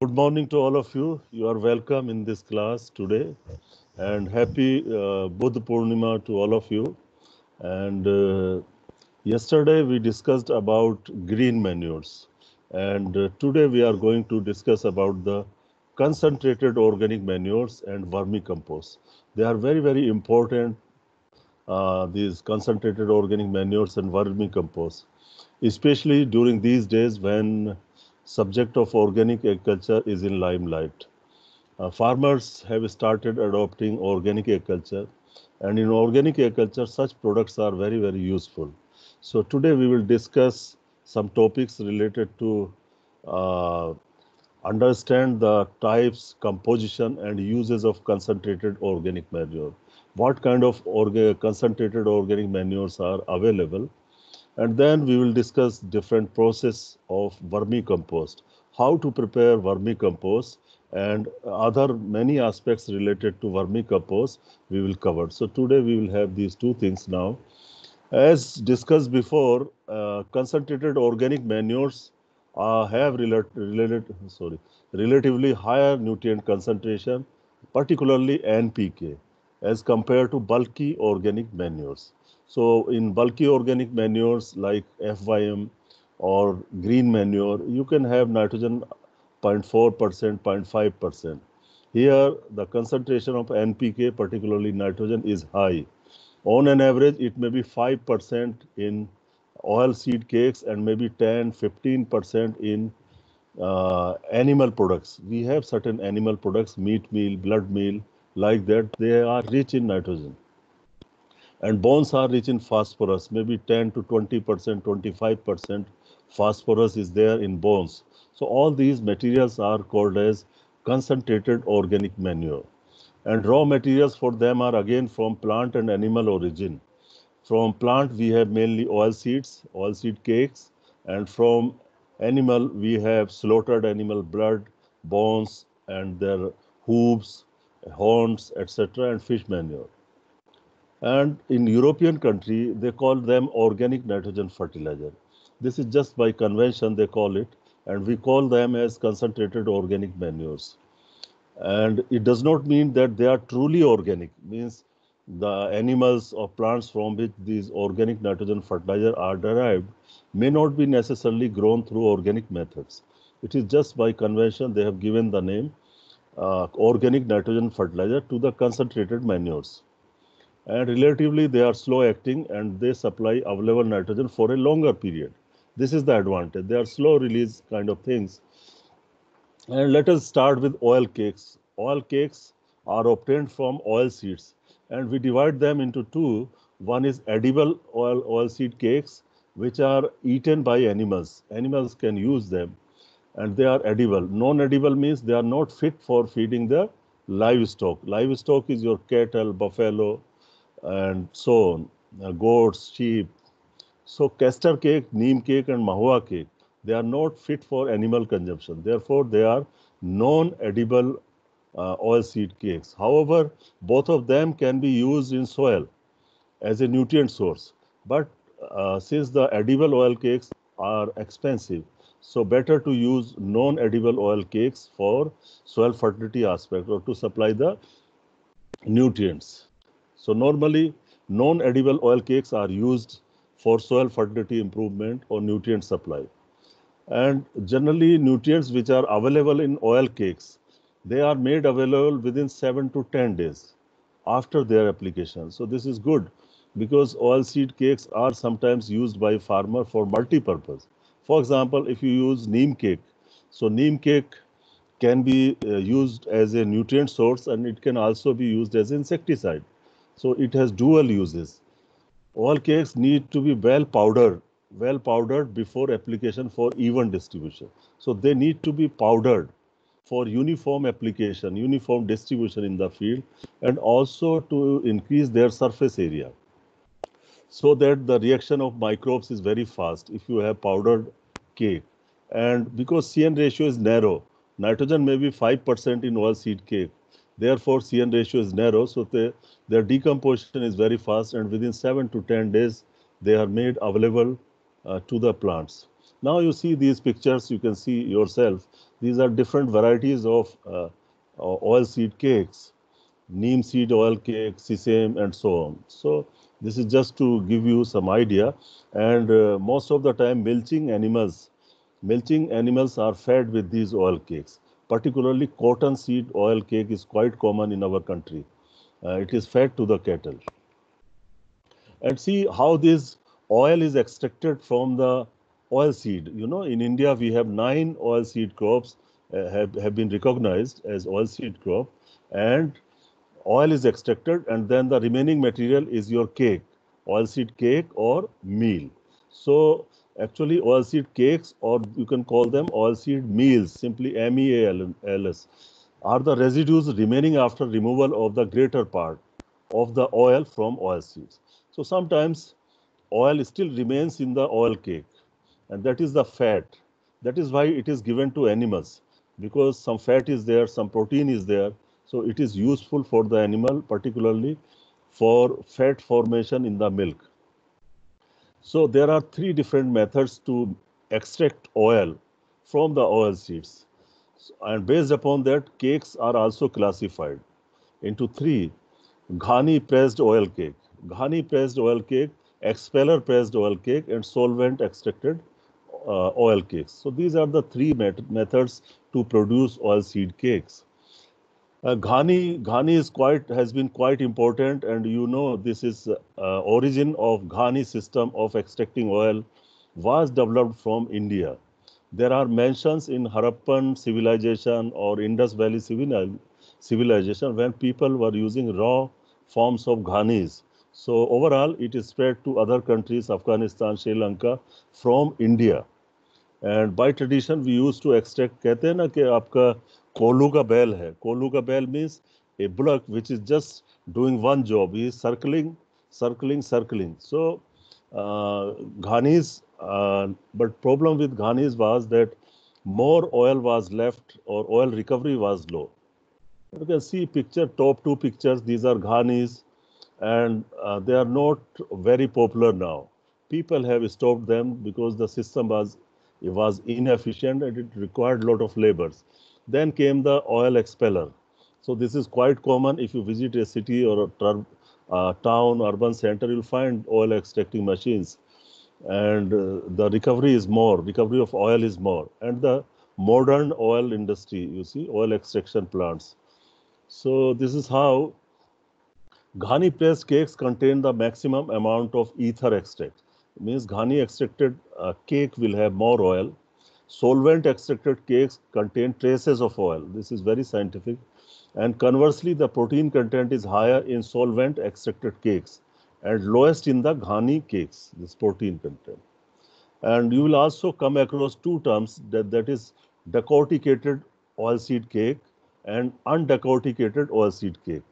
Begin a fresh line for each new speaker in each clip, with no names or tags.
Good morning to all of you. You are welcome in this class today, and happy Buddha Purnima to all of you. And yesterday we discussed about green manures, and today we are going to discuss about the concentrated organic manures and vermicompost. They are very important. These concentrated organic manures and vermicompost, especially during these days when subject of organic agriculture is in limelight. Farmers have started adopting organic agriculture, and in organic agriculture, such products are very useful. So today we will discuss some topics related to uh, understand the types, composition, and uses of concentrated organic manure. What kind of concentrated organic manures are available, and then we will discuss different process of vermicompost, how to prepare vermicompost, and other many aspects related to vermicompost we will cover. So today we will have these two things now. As discussed before, concentrated organic manures have relatively higher nutrient concentration, particularly NPK, as compared to bulky organic manures. So, in bulky organic manures like FYM or green manure, you can have nitrogen 0.4%, 0.5%. Here, the concentration of NPK, particularly nitrogen, is high. On an average, it may be 5% in oil seed cakes and maybe 10, 15% in animal products. We have certain animal products, meat meal, blood meal, like that. They are rich in nitrogen. And bones are rich in phosphorus, maybe 10 to 20%, 25% phosphorus is there in bones. So all these materials are called as concentrated organic manure. And raw materials for them are again from plant and animal origin. From plant, we have mainly oil seeds, oil seed cakes, and from animal, we have slaughtered animal blood, bones, and their hooves, horns, etc., and fish manure. And in European country, they call them organic nitrogen fertilizer. This is just by convention they call it, and we call them as concentrated organic manures. And it does not mean that they are truly organic, means the animals or plants from which these organic nitrogen fertilizer are derived may not be necessarily grown through organic methods. It is just by convention they have given the name organic nitrogen fertilizer to the concentrated manures. And relatively they are slow acting and they supply available nitrogen for a longer period. This is the advantage. They are slow release kind of things. And let us start with oil cakes. Oil cakes are obtained from oil seeds, and we divide them into two. One is edible oil seed cakes, which are eaten by animals. Animals can use them, and they are edible. Non-edible means they are not fit for feeding the livestock. Livestock is your cattle, buffalo, and so on, goats, sheep. So castor cake, neem cake, and mahua cake, they are not fit for animal consumption. Therefore, they are non-edible oil seed cakes. However, both of them can be used in soil as a nutrient source. But since the edible oil cakes are expensive, so better to use non-edible oil cakes for soil fertility aspect or to supply the nutrients. So normally, non-edible oil cakes are used for soil fertility improvement or nutrient supply. And generally, nutrients which are available in oil cakes, they are made available within 7 to 10 days after their application. So this is good because oil seed cakes are sometimes used by farmer for multi-purpose. For example, if you use neem cake, so neem cake can be used as a nutrient source and it can also be used as insecticide. So it has dual uses. All cakes need to be well powdered before application for even distribution. So they need to be powdered for uniform application, uniform distribution in the field, and also to increase their surface area so that the reaction of microbes is very fast if you have powdered cake. And because CN ratio is narrow, nitrogen may be 5% in oil seed cake. Therefore, CN ratio is narrow, so their decomposition is very fast, and within 7 to 10 days, they are made available to the plants. Now you see these pictures, you can see yourself. These are different varieties of oil seed cakes, neem seed oil cake, sesame, and so on. So this is just to give you some idea. And most of the time, milching animals are fed with these oil cakes. Particularly, cotton seed oil cake is quite common in our country. It is fed to the cattle. And see how this oil is extracted from the oil seed. You know, in India, we have 9 oil seed crops have been recognized as oil seed crop. And oil is extracted, and then the remaining material is your cake, oilseed cake or meal. So actually oilseed cakes, or you can call them oilseed meals, simply MEALS, are the residues remaining after removal of the greater part of the oil from oil seeds. So sometimes oil still remains in the oil cake, and that is the fat. That is why it is given to animals, because some fat is there, some protein is there. So it is useful for the animal, particularly for fat formation in the milk. So there are 3 different methods to extract oil from the oil seeds. And based upon that, cakes are also classified into 3: Ghani pressed oil cake, Ghani pressed oil cake, expeller pressed oil cake, and solvent extracted oil cakes. So these are the 3 methods to produce oil seed cakes. Ghani has been quite important, and you know this is origin of Ghani system of extracting oil was developed from India. There are mentions in Harappan civilization or Indus Valley civilization when people were using raw forms of ghanis. So overall, it is spread to other countries, Afghanistan, Sri Lanka, from India. And by tradition we use to extract, कहते हैं ना कि आपका कोलू का बैल है, कोलू का बैल means A bullock which is just doing one job, he is circling. So ghanis, but problem with ghanis was that more oil was left or oil recovery was low. You can see picture, top 2 pictures, these are ghanis, and they are not very popular now. People have stopped them because the system was inefficient and it required a lot of labors. Then came the oil expeller. So this is quite common. If you visit a city or a town, urban center, you'll find oil extracting machines, and the recovery of oil is more. And the modern oil industry, you see, oil extraction plants. So this is how Ghani pressed cakes contain the maximum amount of ether extract. It means Ghani extracted cake will have more oil. Solvent extracted cakes contain traces of oil. This is very scientific. And conversely, the protein content is higher in solvent extracted cakes and lowest in the Ghani cakes, this protein content. And you will also come across 2 terms, that is decorticated oilseed cake and undecorticated oilseed cake.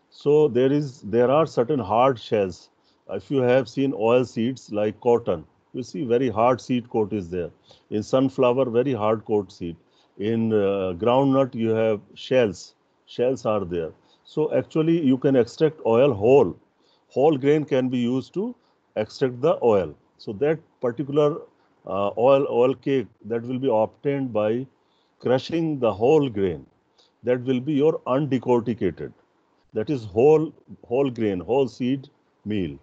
So there are certain hard shells. If you have seen oil seeds like cotton, you see very hard seed coat is there. In sunflower, very hard coat seed. In groundnut, you have shells. Shells are there. So actually, you can extract oil whole. Whole grain can be used to extract the oil. So that particular oil cake that will be obtained by crushing the whole grain. That will be your undecorticated. That is whole grain, whole seed meal.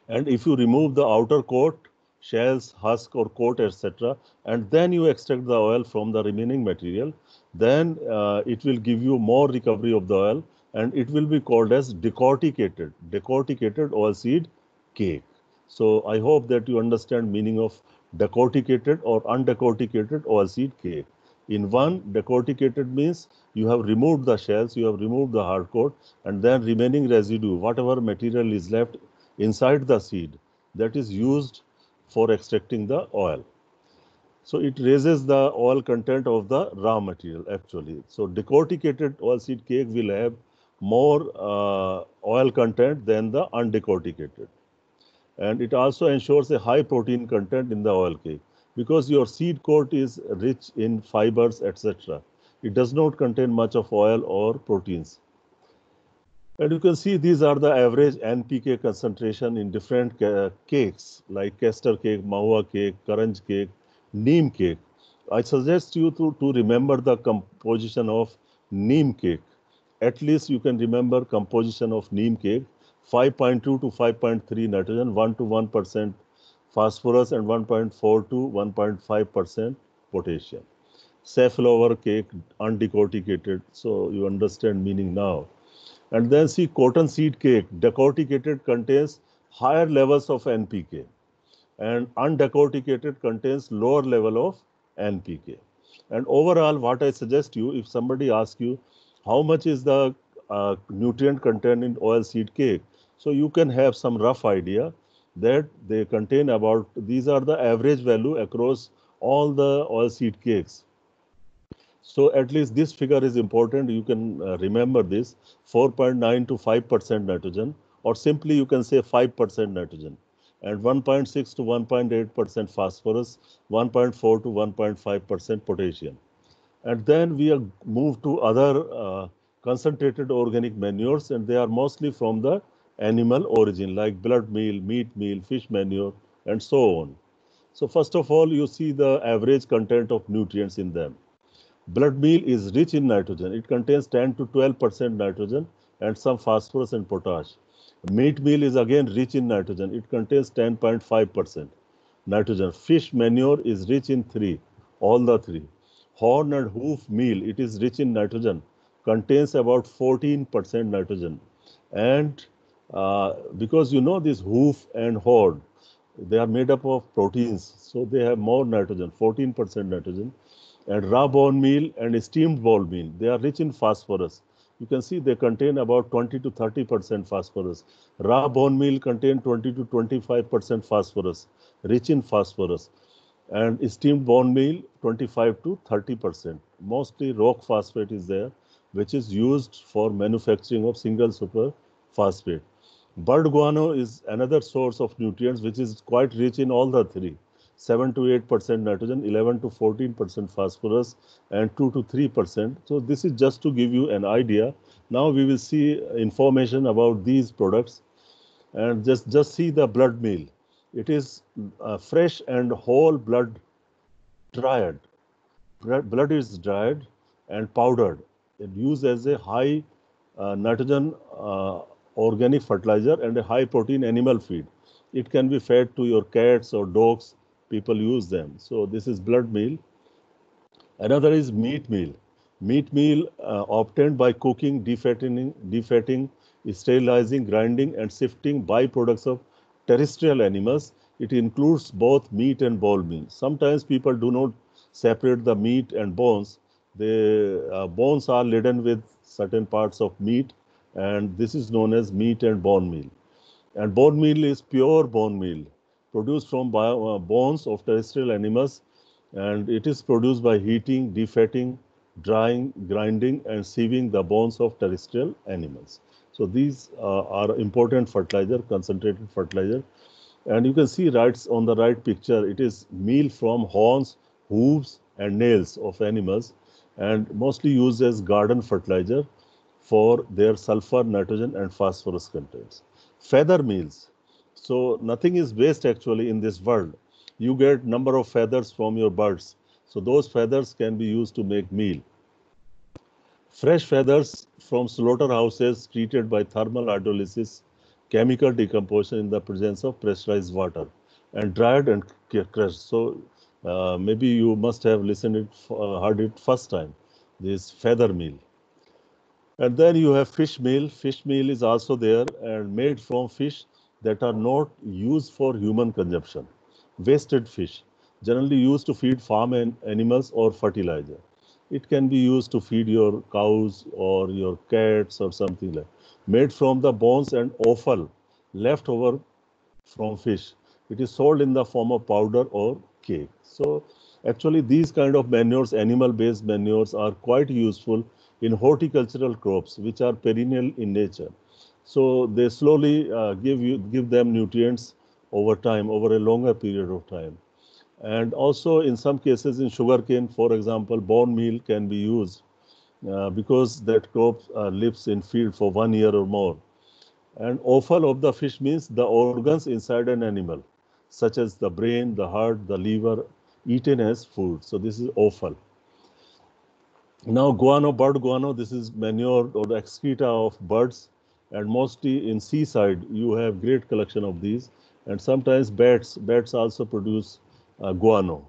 And if you remove the outer coat, shells, husk or coat, etc., and then you extract the oil from the remaining material, then it will give you more recovery of the oil, and it will be called as decorticated oilseed cake. So I hope that you understand meaning of decorticated or undecorticated oilseed cake. In one, decorticated means you have removed the shells, you have removed the hard coat, and then remaining residue, whatever material is left inside the seed, that is used for extracting the oil. So it raises the oil content of the raw material actually. So decorticated oilseed cake will have more oil content than the undecorticated. And it also ensures a high protein content in the oil cake because your seed coat is rich in fibers, etc. It does not contain much of oil or proteins. And you can see these are the average NPK concentration in different cakes like Kester cake, Mahua cake, Karanj cake, Neem cake. I suggest you to remember the composition of Neem cake. At least you can remember composition of Neem cake: 5.2 to 5.3 nitrogen, 1 to 1% phosphorus, and 1.4 to 1.5% potassium. Safflower cake, undecorticated, so you understand meaning now. And then see cotton seed cake, decorticated, contains higher levels of NPK, and undecorticated contains lower level of NPK. And overall, what I suggest you, if somebody asks you how much is the nutrient content in oil seed cake, so you can have some rough idea that they contain about, these are the average value across all the oil seed cakes. So at least this figure is important. You can remember this: 4.9 to 5% nitrogen, or simply you can say 5% nitrogen, and 1.6 to 1.8% phosphorus, 1.4 to 1.5% potassium. And then we are moved to other concentrated organic manures, and they are mostly from the animal origin, like blood meal, meat meal, fish manure, and so on. So first of all, you see the average content of nutrients in them. Blood meal is rich in nitrogen. It contains 10 to 12% nitrogen and some phosphorus and potash. Meat meal is again rich in nitrogen. It contains 10.5% nitrogen. Fish manure is rich in three, all the three. Horn and hoof meal, it is rich in nitrogen, contains about 14% nitrogen. And because you know this hoof and horn, they are made up of proteins, so they have more nitrogen, 14% nitrogen. And raw bone meal and steamed bone meal, they are rich in phosphorus. You can see they contain about 20 to 30% phosphorus. Raw bone meal contain 20 to 25% phosphorus, rich in phosphorus. And steamed bone meal 25 to 30%. Mostly rock phosphate is there, which is used for manufacturing of single super phosphate. Bird guano is another source of nutrients which is quite rich in all the three: 7 to 8% nitrogen, 11 to 14% phosphorus, and 2 to 3%. So this is just to give you an idea. Now we will see information about these products, and just see the blood meal. It is fresh and whole blood dried. Blood is dried and powdered and used as a high nitrogen organic fertilizer and a high protein animal feed. It can be fed to your cats or dogs. People use them. So this is blood meal. Another is meat meal. Meat meal obtained by cooking, defatting, sterilizing, grinding, and sifting byproducts of terrestrial animals. It includes both meat and bone meal. Sometimes people do not separate the meat and bones. The bones are laden with certain parts of meat, and this is known as meat and bone meal. And bone meal is pure bone meal produced from bones of terrestrial animals, and it is produced by heating, defatting, drying, grinding, and sieving the bones of terrestrial animals. So these are important fertilizer, concentrated fertilizer. And you can see right on the right picture, it is meal from horns, hooves, and nails of animals, and mostly used as garden fertilizer for their sulfur, nitrogen, and phosphorus contents. Feather meals. So nothing is waste actually in this world. You get number of feathers from your birds. So those feathers can be used to make meal. Fresh feathers from slaughterhouses treated by thermal hydrolysis, chemical decomposition in the presence of pressurized water, and dried and crushed. So maybe you must have heard it first time. This feather meal. And then you have fish meal. Fish meal is also there and made from fish that are not used for human consumption. Wasted fish, generally used to feed farm animals or fertilizer. It can be used to feed your cows or your cats or something like. Made from the bones and offal left over from fish. It is sold in the form of powder or cake. So actually these kind of manures, animal-based manures, are quite useful in horticultural crops which are perennial in nature. So they slowly give them nutrients over time, over a longer period of time. And also in some cases in sugarcane, for example, bone meal can be used because that crop lives in field for 1 year or more. And offal of the fish means the organs inside an animal, such as the brain, the heart, the liver, eaten as food. So this is offal. Now guano, bird guano, this is manure or the excreta of birds, and mostly in seaside you have great collection of these, and sometimes bats also produce guano.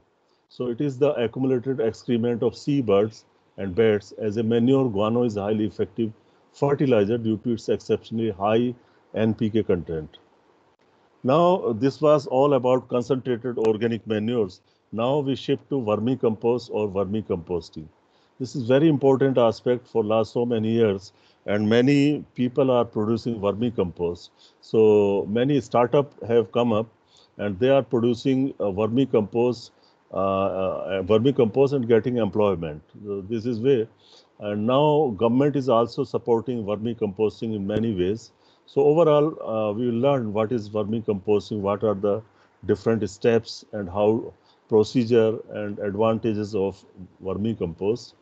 So it is the accumulated excrement of seabirds and bats. As a manure, guano is a highly effective fertilizer due to its exceptionally high NPK content. Now, this was all about concentrated organic manures. Now we shift to vermicompost or vermicomposting. This is very important aspect for last so many years, and many people are producing vermicompost. So many startup have come up, and they are producing vermicompost and getting employment. So this is way, and now government is also supporting vermicomposting in many ways. So overall, we will learn what is vermicomposting, what are the different steps, and how procedure and advantages of vermicompost.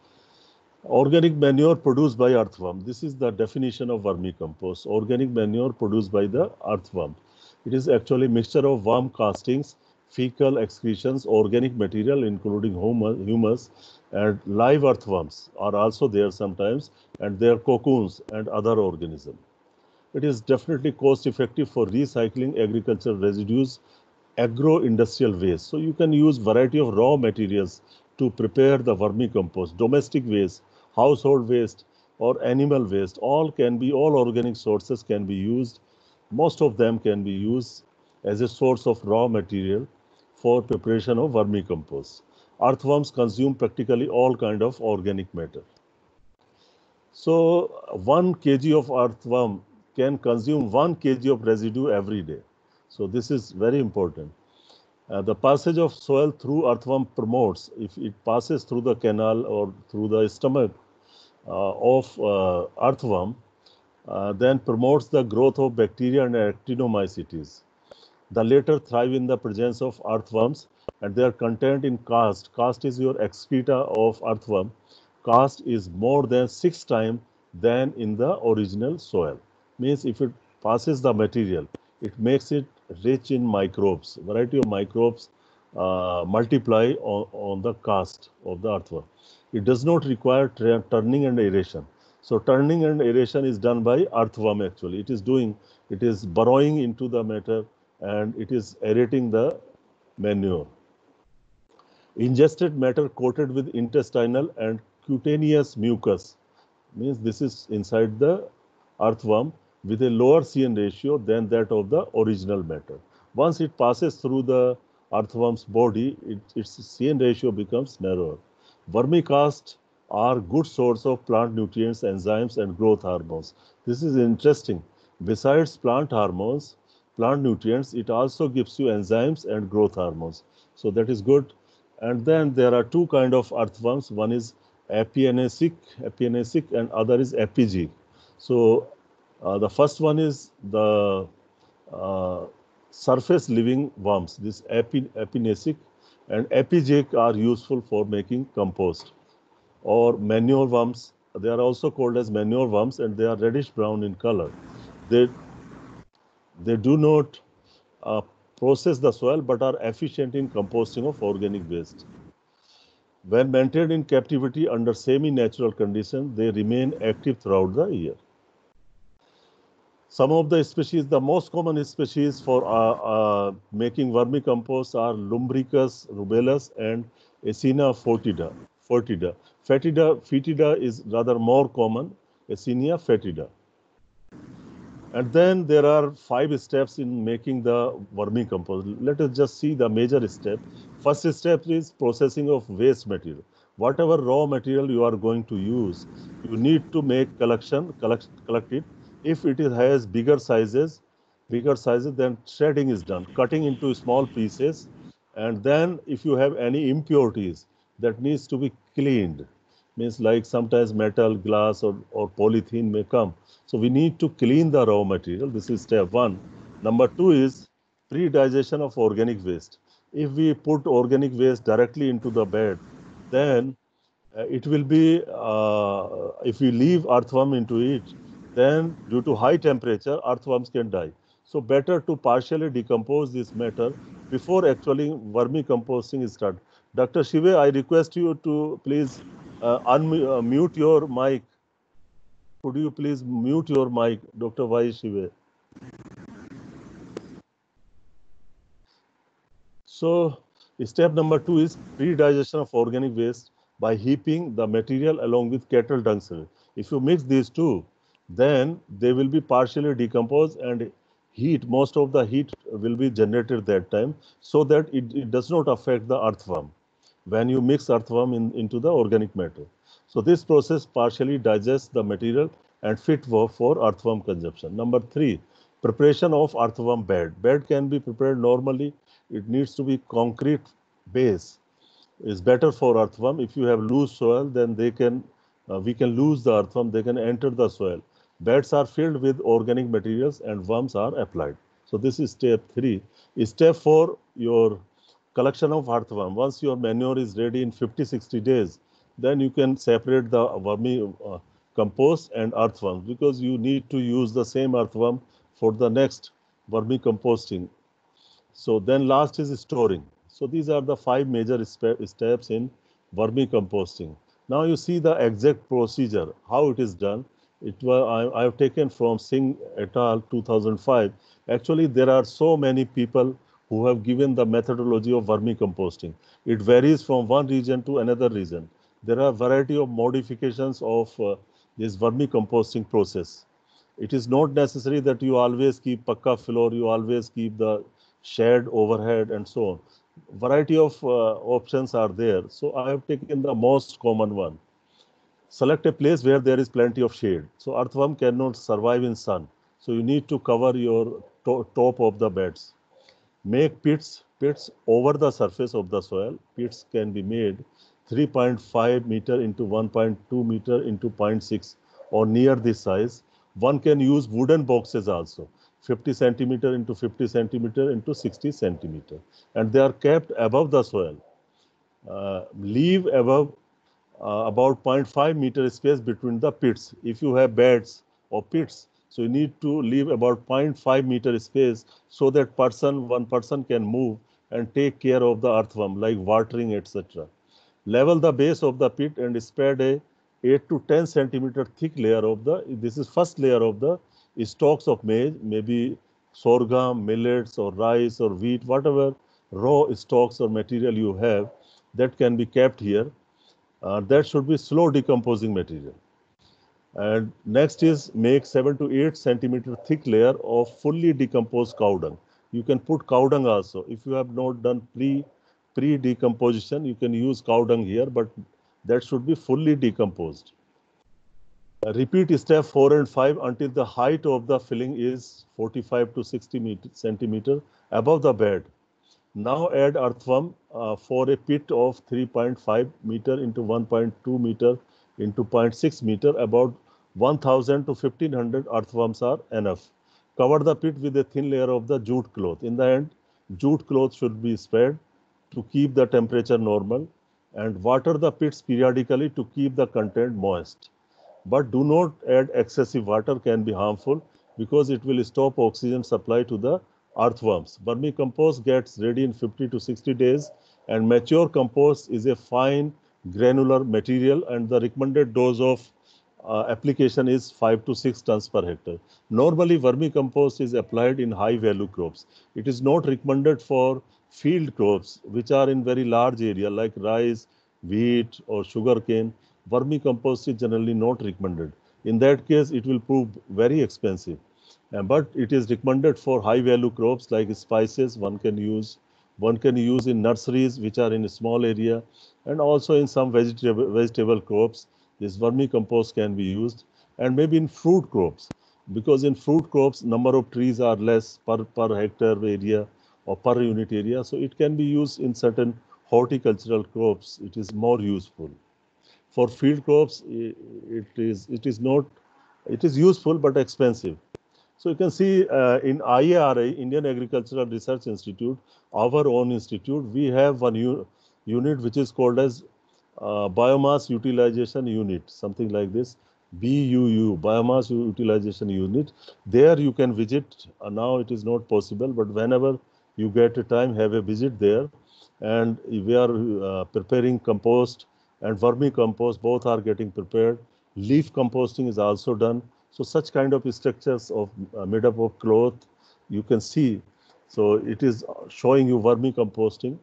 Organic manure produced by earthworm. This is the definition of vermicompost. Organic manure produced by the earthworm. It is actually mixture of worm castings, fecal excretions, organic material including humus, and live earthworms are also there sometimes, and their cocoons and other organisms. It is definitely cost effective for recycling agricultural residues, agro-industrial waste. So you can use variety of raw materials to prepare the vermicompost, domestic waste, household waste, or animal waste. All organic sources can be used. Most of them can be used as a source of raw material for preparation of vermicompost. Earthworms consume practically all kind of organic matter. So 1 kg of earthworm can consume 1 kg of residue every day. So this is very important. The passage of soil through earthworm promotes, if it passes through the canal or through the stomach of earthworm, then promotes the growth of bacteria and actinomycetes. The latter thrive in the presence of earthworms, and their content in cast. Cast is your excreta of earthworm. Cast is more than 6 times than in the original soil. Means if it passes the material, it makes it rich in microbes. Variety of microbes multiply on the cast of the earthworm. It does not require turning and aeration. So turning and aeration is done by earthworm actually. It is burrowing into the matter, and it is aerating the manure. Ingested matter coated with intestinal and cutaneous mucus means this is inside the earthworm with a lower CN ratio than that of the original matter. Once it passes through the earthworm's body, its CN ratio becomes narrower. Vermicast are good source of plant nutrients, enzymes, and growth hormones. This is interesting. Besides plant nutrients, it also gives you enzymes and growth hormones. So that is good. And then there are two kind of earthworms. One is apianasic, and other is epigeic. So the first one is the uh, surface living worms. This apianasic and epigeic are useful for making compost or manure worms. They are also called as manure worms, and they are reddish brown in color. They they do not uh, process the soil but are efficient in composting of organic waste. When maintained in captivity under semi-natural conditions, they remain active throughout the year. Some of the species, the most common species for making vermicompost are Lumbricus rubellus and Acina Fetida. Fetida is rather more common, Acina fetida. And then there are 5 steps in making the vermicompost. Let us just see the major step. First step is processing of waste material. Whatever raw material you are going to use, you need to make collect it. If has bigger sizes, then shredding is done, cutting into small pieces. And then if you have any impurities, that needs to be cleaned. Means like sometimes metal, glass, or polythene may come. So we need to clean the raw material. This is step one. Number two is pre-digestion of organic waste. If we put organic waste directly into the bed, then It will be, if we leave earthworm into it, then due to high temperature, earthworms can die. So better to partially decompose this matter before actually vermicomposting is started. Dr. Shive, I request you to please unmute your mic. Could you please mute your mic, Dr. Y. Shive? So step number 2 is pre-digestion of organic waste by heaping the material along with cattle dung cell. If you mix these two, then they will be partially decomposed and heat, most of the heat will be generated that time so that it does not affect the earthworm when you mix earthworm into the organic matter. So this process partially digests the material and fit for earthworm consumption. Number 3, preparation of earthworm bed. Bed can be prepared normally. It needs to be concrete base. Is better for earthworm. If you have loose soil, then we can lose the earthworm. They can enter the soil. Beds are filled with organic materials and worms are applied. So this is step 3. Step 4, your collection of earthworm. Once your manure is ready in 50-60 days, then you can separate the vermi compost and earthworms because you need to use the same earthworm for the next vermicomposting. So then last is storing. So these are the 5 major steps in vermicomposting. Now you see the exact procedure, how it is done. I have taken from Singh et al. 2005. Actually, there are so many people who have given the methodology of vermicomposting. It varies from one region to another region. There are variety of modifications of this vermicomposting process. It is not necessary that you always keep pakka floor, you always keep the shed overhead and so on. Variety of options are there. So I have taken the most common one. Select a place where there is plenty of shade. So earthworm cannot survive in sun. So you need to cover your top of the beds. Make pits over the surface of the soil. Pits can be made 3.5 meter into 1.2 meter into zero point 0.6 or near this size. One can use wooden boxes also, 50 centimeter into 50 centimeter into 60 centimeter, and they are kept above the soil. Leave above about zero point 0.5 meter space between the pits. If you have beds or pits, so you need to leave about zero point 0.5 meter space so that one person can move and take care of the earthworm like watering, etc. Level the base of the pit and spread a 8 to 10 centimeter thick layer of this is first layer of the stalks of maize, maybe sorghum, millets or rice or wheat, whatever raw stalks or material you have, that can be kept here. That should be slow decomposing material. And next is make 7 to 8 centimeter thick layer of fully decomposed cow dung. You can put cow dung also. If you have not done pre decomposition, you can use cow dung here, but that should be fully decomposed. Repeat step 4 and 5 until the height of the filling is 45 to 60 centimeter above the bed. Now add earthworm for a pit of 3.5 meter into 1.2 meter into 0.6 meter. About 1000 to 1500 earthworms are enough. Cover the pit with a thin layer of the jute cloth. In the end, jute cloth should be spread to keep the temperature normal and water the pits periodically to keep the content moist. But do not add excessive water, can be harmful because it will stop oxygen supply to the earthworms. Vermicompost gets ready in 50 to 60 days and mature compost is a fine granular material and the recommended dose of application is 5 to 6 tons per hectare. Normally vermicompost is applied in high value crops. It is not recommended for field crops which are in very large area like rice, wheat or sugarcane. Vermicompost is generally not recommended. In that case, it will prove very expensive. But it is recommended for high value crops like spices. One can use in nurseries which are in a small area, and also in some vegetable crops. This vermicompost can be used, and maybe in fruit crops, because in fruit crops number of trees are less per hectare area or per unit area. So it can be used in certain horticultural crops. It is more useful. For field crops, it is not, it is useful but expensive. So you can see in IARI, Indian Agricultural Research Institute, our own institute, we have one unit which is called as biomass utilization unit, something like this, BUU, biomass utilization unit. There you can visit. Now it is not possible, but whenever you get a time, have a visit there. And we are preparing compost and vermicompost, both are getting prepared. Leaf composting is also done. So such kind of structures of made up of cloth, you can see. So it is showing you vermicomposting.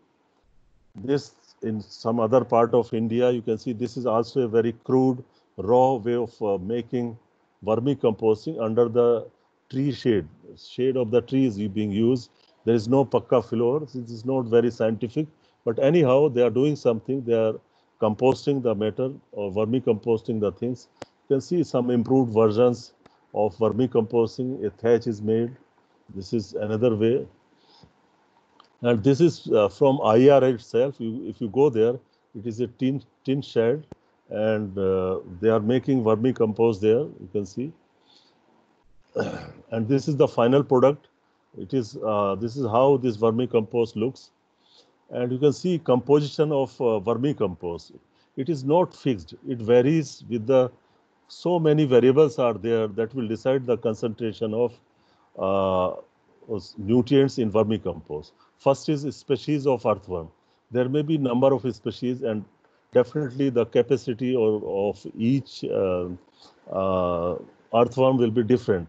This in some other part of India, you can see this is also a very crude, raw way of making vermicomposting under the tree shade. Shade of the tree is being used. There is no pakka floor. This is not very scientific, but anyhow, they are doing something. They are composting the matter or vermicomposting the things. You can see some improved versions of vermicomposting. A thatch is made. This is another way. And this is from IRA itself. If you go there, it is a tin shed, and they are making vermicompost there. You can see, and this is the final product. It is this is how this vermicompost looks, and you can see composition of vermicompost. It is not fixed. It varies with the so many variables are there that will decide the concentration of nutrients in vermicompost. First is species of earthworm. There may be number of species, and definitely the capacity of each earthworm will be different.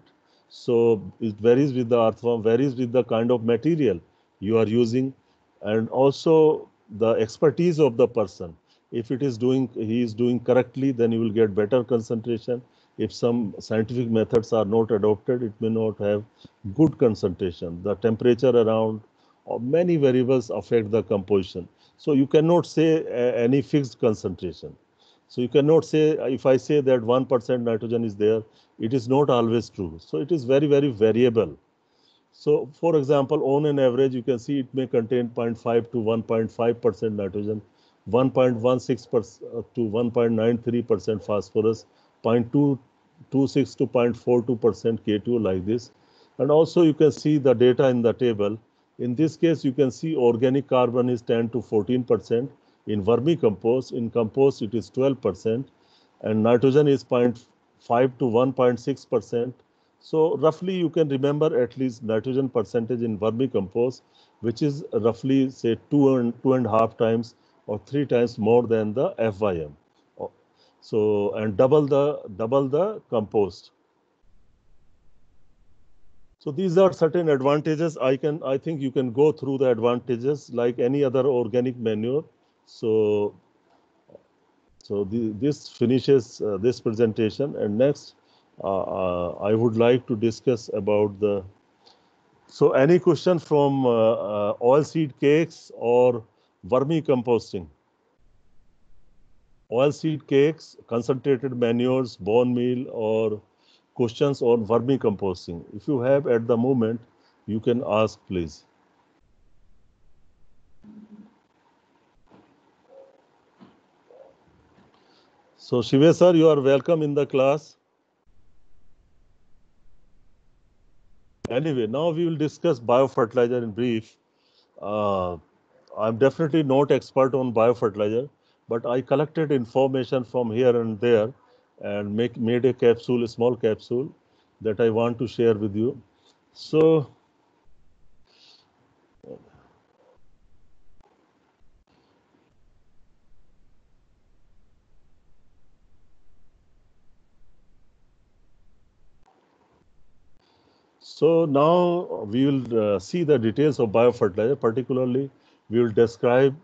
So it varies with the earthworm, varies with the kind of material you are using, and also the expertise of the person. If he is doing correctly, then you will get better concentration. If some scientific methods are not adopted, it may not have good concentration. The temperature around, many variables affect the composition. So you cannot say any fixed concentration. So you cannot say, if I say that 1% nitrogen is there, it is not always true. So it is very, very variable. So for example, on an average, you can see it may contain 0.5 to 1.5% nitrogen, 1.16% to 1.93% phosphorus, 0.226 to 0.42% K2, like this. And also you can see the data in the table. In this case, you can see organic carbon is 10 to 14%. In vermicompost, in compost, it is 12%. And nitrogen is 0.5 to 1.6%. So roughly you can remember at least nitrogen percentage in vermicompost, which is roughly say two and a half times or 3 times more than the FYM. So and double the compost. So these are certain advantages. I think you can go through the advantages like any other organic manure. So this finishes this presentation, and next I would like to discuss about the. So any question from oilseed cakes or vermicomposting? Oilseed cakes, concentrated manures, bone meal, or questions on vermicomposting? If you have at the moment, you can ask, please. So Shive sir, you are welcome in the class. Anyway, now we will discuss biofertilizer in brief. I'm definitely not expert on biofertilizer, but I collected information from here and there and made a capsule, a small capsule that I want to share with you. So now we will see the details of biofertilizer. Particularly, we will describe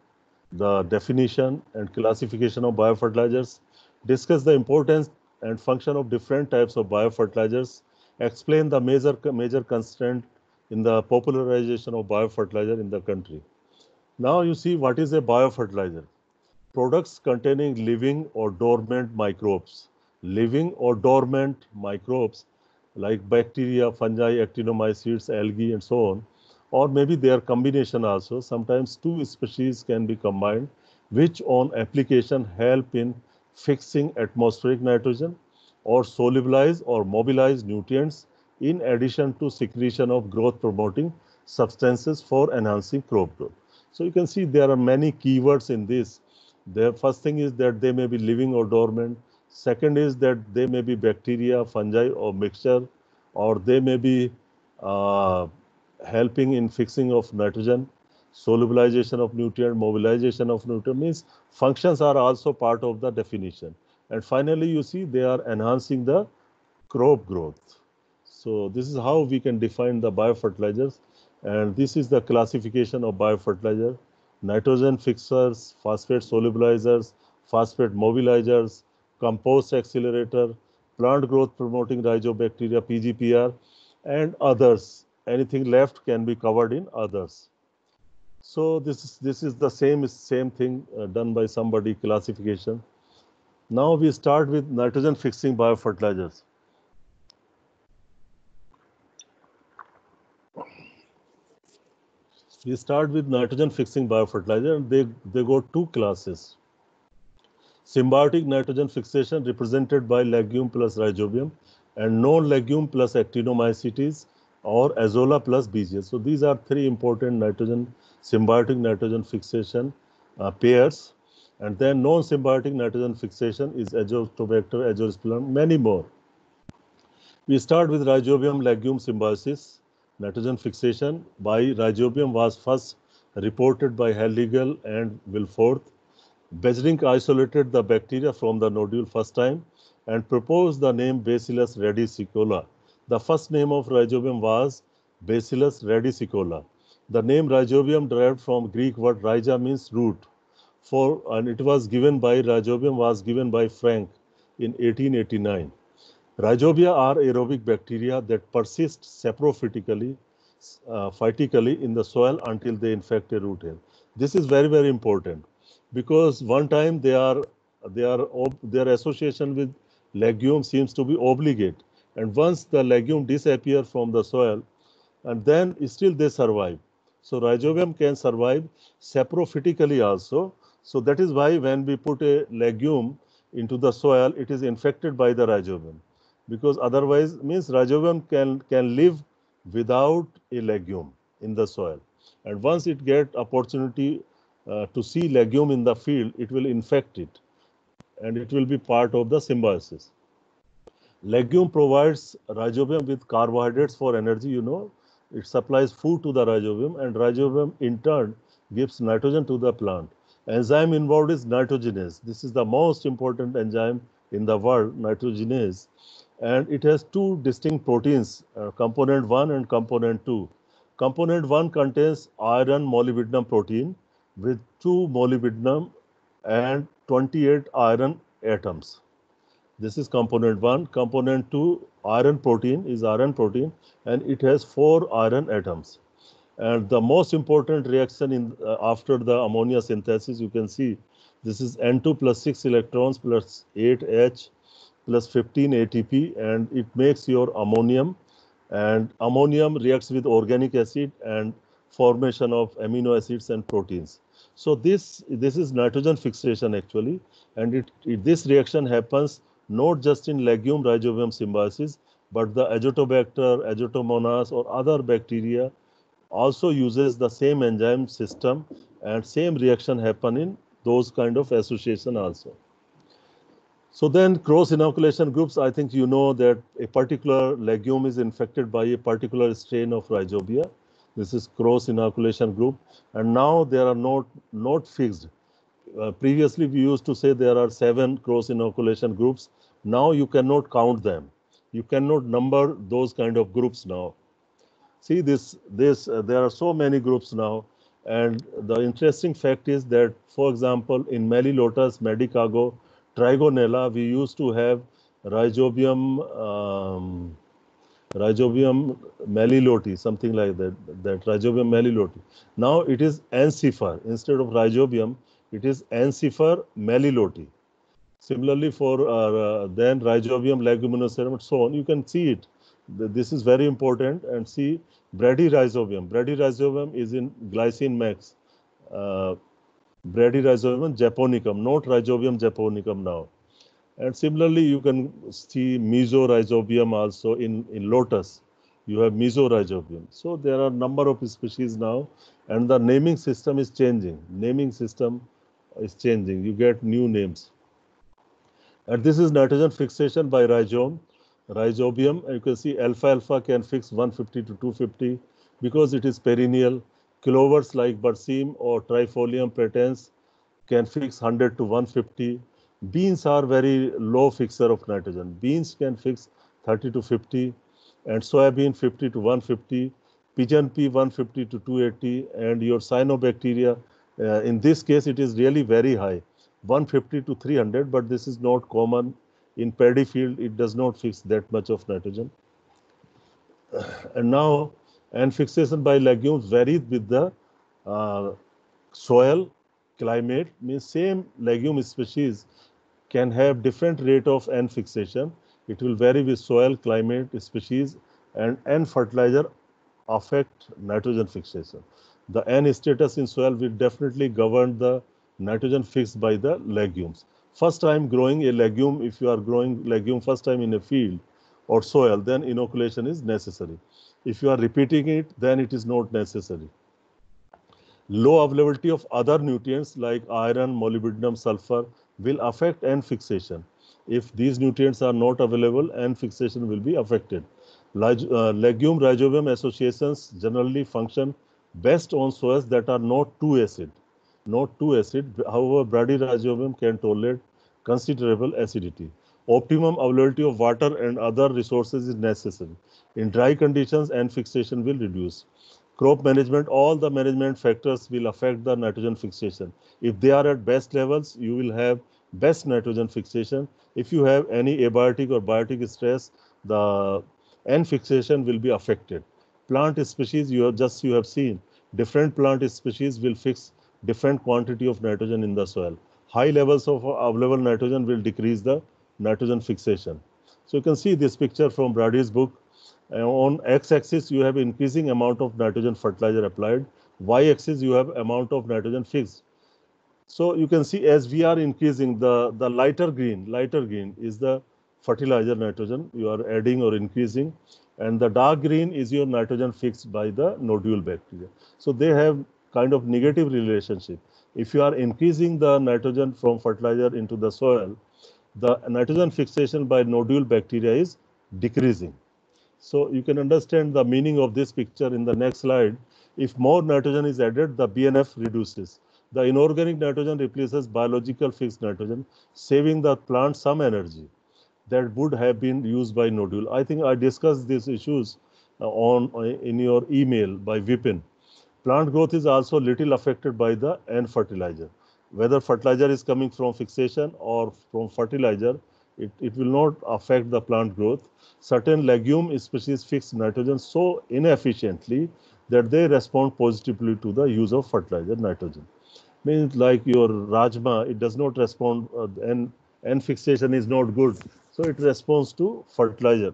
the definition and classification of biofertilizers, discuss the importance and function of different types of biofertilizers, explain the major constraint in the popularization of biofertilizer in the country. Now you see what is a biofertilizer. Products containing living or dormant microbes. Living or dormant microbes like bacteria, fungi, actinomycetes, algae, and so on, or maybe their combination also. Sometimes two species can be combined, which on application help in fixing atmospheric nitrogen or solubilize or mobilize nutrients in addition to secretion of growth promoting substances for enhancing crop growth. So you can see there are many keywords in this. The first thing is that they may be living or dormant. Second is that they may be bacteria, fungi, or mixture, or they may be uh, helping in fixing of nitrogen, solubilization of nutrient, mobilization of nutrient. Means functions are also part of the definition. And finally, you see they are enhancing the crop growth. So this is how we can define the biofertilizers, and this is the classification of biofertilizer: nitrogen fixers, phosphate solubilizers, phosphate mobilizers, compost accelerator, plant growth promoting rhizobacteria, PGPR, and others. Anything left can be covered in others. So this is the same thing done by somebody, classification. Now we start with nitrogen fixing biofertilizers. We start with nitrogen fixing biofertilizer, and they got two classes. Symbiotic nitrogen fixation represented by legume plus rhizobium, and non-legume plus actinomycetes or azolla plus BGS. So these are three important symbiotic nitrogen fixation pairs. And then non-symbiotic nitrogen fixation is Azotobacter, Azospilum, many more. We start with rhizobium legume symbiosis. Nitrogen fixation by rhizobium was first reported by Helligel and Wilforth. Beijerinck isolated the bacteria from the nodule first time and proposed the name Bacillus radicola. The first name of rhizobium was Bacillus radicola. The name rhizobium derived from Greek word rhiza, means root. And it was given by Frank in 1889. Rhizobia are aerobic bacteria that persist saprophytically in the soil until they infect a root hair. This is very, very important, because one time their association with legume seems to be obligate, and once the legume disappear from the soil, and then still they survive. So rhizobium can survive saprophytically also. So that is why when we put a legume into the soil, it is infected by the rhizobium, because otherwise means rhizobium can live without a legume in the soil, and once it get opportunity to see legume in the field, it will infect it, and it will be part of the symbiosis. Legume provides rhizobium with carbohydrates for energy. It supplies food to the rhizobium, and rhizobium in turn gives nitrogen to the plant. Enzyme involved is nitrogenase. This is the most important enzyme in the world, nitrogenase, and it has two distinct proteins, component 1 and component 2. Component 1 contains iron molybdenum protein with 2 molybdenum and 28 iron atoms. This is component 1. Component 2, iron protein, is iron protein, and it has 4 iron atoms. And the most important reaction after the ammonia synthesis, you can see this is N2 plus 6 electrons plus 8 H plus 15 ATP, and it makes your ammonium, and ammonium reacts with organic acid and formation of amino acids and proteins. So this is nitrogen fixation actually, and this reaction happens not just in legume rhizobium symbiosis, but the Azotobacter, Azotomonas, or other bacteria also uses the same enzyme system, and same reaction happen in those kind of association also. So then cross inoculation groups, I think you know that a particular legume is infected by a particular strain of rhizobia. This is cross inoculation group, and now there are not fixed. Previously we used to say there are 7 cross inoculation groups. Now you cannot count them. You cannot number those kind of groups now. See there are so many groups now, and the interesting fact is that, for example, in Melilotus, Medicago, Trigonella, we used to have Rhizobium, Rhizobium meliloti, something like that. That Rhizobium meliloti. Now it is Ensifer. Instead of Rhizobium, it is Ensifer meliloti. Similarly, for then Rhizobium leguminosarum, and so on. You can see it. This is very important. And see Bradyrhizobium. Bradyrhizobium is in glycine max. Bradyrhizobium japonicum, not Rhizobium japonicum now. And similarly, you can see Mesorhizobium also in lotus. You have Mesorhizobium. So there are number of species now, and the naming system is changing. Naming system is changing. You get new names. And this is nitrogen fixation by rhizome, rhizobium. And you can see alpha alpha can fix 150 to 250 because it is perennial. Clovers like Berseem or Trifolium pratense can fix 100 to 150. Beans are very low fixer of nitrogen. Beans can fix 30 to 50, and soybean 50 to 150, pigeon pea 150 to 280, and your cyanobacteria, in this case, it is really very high, 150 to 300, but this is not common. In paddy field, it does not fix that much of nitrogen. And now, and fixation by legumes varies with the uh, soil, climate, means same legume species can have different rate of N fixation. It will vary with soil, climate, species, and N fertilizer affect nitrogen fixation. The N status in soil will definitely govern the nitrogen fixed by the legumes. First time growing a legume, if you are growing legume first time in a field or soil, then inoculation is necessary. If you are repeating it, then it is not necessary. Low availability of other nutrients like iron, molybdenum, sulfur will affect N fixation. If these nutrients are not available, N fixation will be affected. Legume rhizobium associations generally function best on soils that are not too acid. Not too acid. However, bradyrhizobium can tolerate considerable acidity. Optimum availability of water and other resources is necessary. In dry conditions, N fixation will reduce. Crop management, all the management factors will affect the nitrogen fixation. If they are at best levels, you will have best nitrogen fixation. If you have any abiotic or biotic stress, the N fixation will be affected. Plant species, you have seen, different plant species will fix different quantity of nitrogen in the soil. High levels of available nitrogen will decrease the nitrogen fixation. So you can see this picture from Brady's book. On x-axis, you have increasing amount of nitrogen fertilizer applied. Y-axis, you have amount of nitrogen fixed. So you can see as we are increasing, the lighter green is the fertilizer nitrogen you are adding or increasing, and the dark green is your nitrogen fixed by the nodule bacteria. So they have kind of negative relationship. If you are increasing the nitrogen from fertilizer into the soil, the nitrogen fixation by nodule bacteria is decreasing. So you can understand the meaning of this picture in the next slide. If more nitrogen is added, the BNF reduces. The inorganic nitrogen replaces biological fixed nitrogen, saving the plant some energy that would have been used by nodule. I think I discussed these issues in your email by Vipin. Plant growth is also little affected by the N fertilizer. Whether fertilizer is coming from fixation or from fertilizer, it will not affect the plant growth. Certain legume species fix nitrogen so inefficiently that they respond positively to the use of fertilizer nitrogen. Means like your rajma, it does not respond, N fixation is not good, so it responds to fertilizer.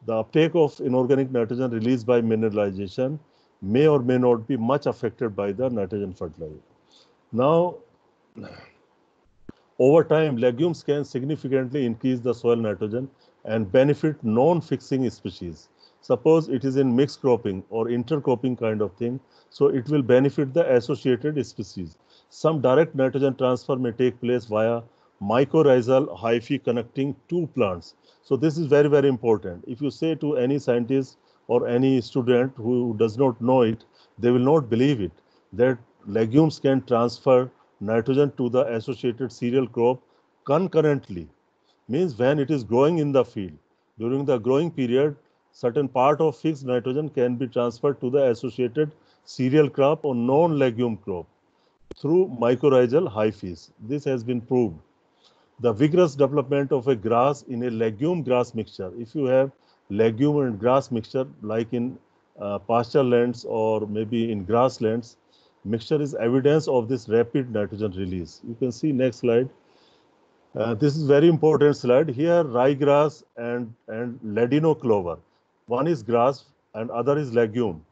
The uptake of inorganic nitrogen released by mineralization may or may not be much affected by the nitrogen fertilizer. Now, over time, legumes can significantly increase the soil nitrogen and benefit non-fixing species. Suppose it is in mixed cropping or intercropping kind of thing, so it will benefit the associated species. Some direct nitrogen transfer may take place via mycorrhizal hyphae connecting two plants. So this is very, very important. If you say to any scientist or any student who does not know it, they will not believe it, that legumes can transfer nitrogen to the associated cereal crop concurrently. Means when it is growing in the field, during the growing period, certain part of fixed nitrogen can be transferred to the associated cereal crop or non-legume crop through mycorrhizal hyphae. This has been proved. The vigorous development of a grass in a legume grass mixture. If you have legume and grass mixture like in pasture lands or maybe in grasslands, mixture is evidence of this rapid nitrogen release. You can see next slide. This is very important slide. Here ryegrass and ladino clover. One is grass and other is legume.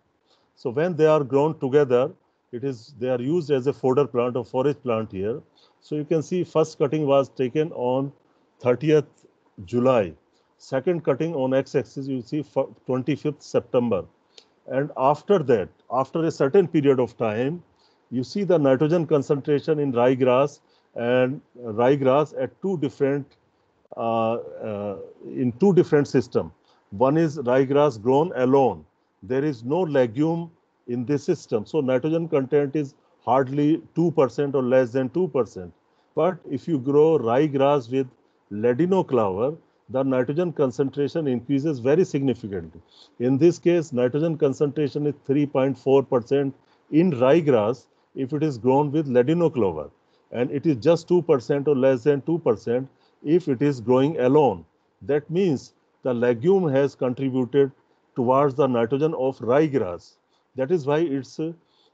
So when they are grown together, they are used as a fodder plant or forage plant here. So you can see first cutting was taken on 30th July. Second cutting on x-axis you see 25th September. And after that, after a certain period of time, You see the nitrogen concentration in ryegrass and ryegrass at uh, uh, in two different systems. One is ryegrass grown alone. There is no legume in this system. So nitrogen content is hardly 2% or less than 2%. But if you grow ryegrass with ladino clover, the nitrogen concentration increases very significantly. In this case, nitrogen concentration is 3.4% in ryegrass if it is grown with ladino clover, and it is just 2% or less than 2% if it is growing alone. That means the legume has contributed towards the nitrogen of ryegrass. That is why its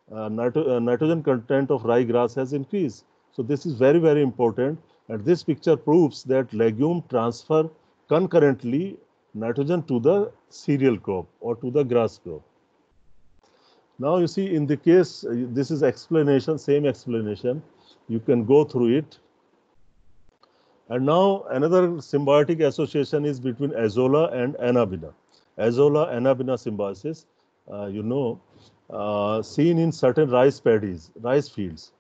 nitrogen content of ryegrass has increased. So this is very, very important. And this picture proves that legume transfer concurrently nitrogen to the cereal crop or to the grass crop. Now you see in the case, this is explanation, same explanation. You can go through it. And now another symbiotic association is between azolla and Anabaena. Azolla-Anabaena symbiosis, seen in certain rice paddies, rice fields,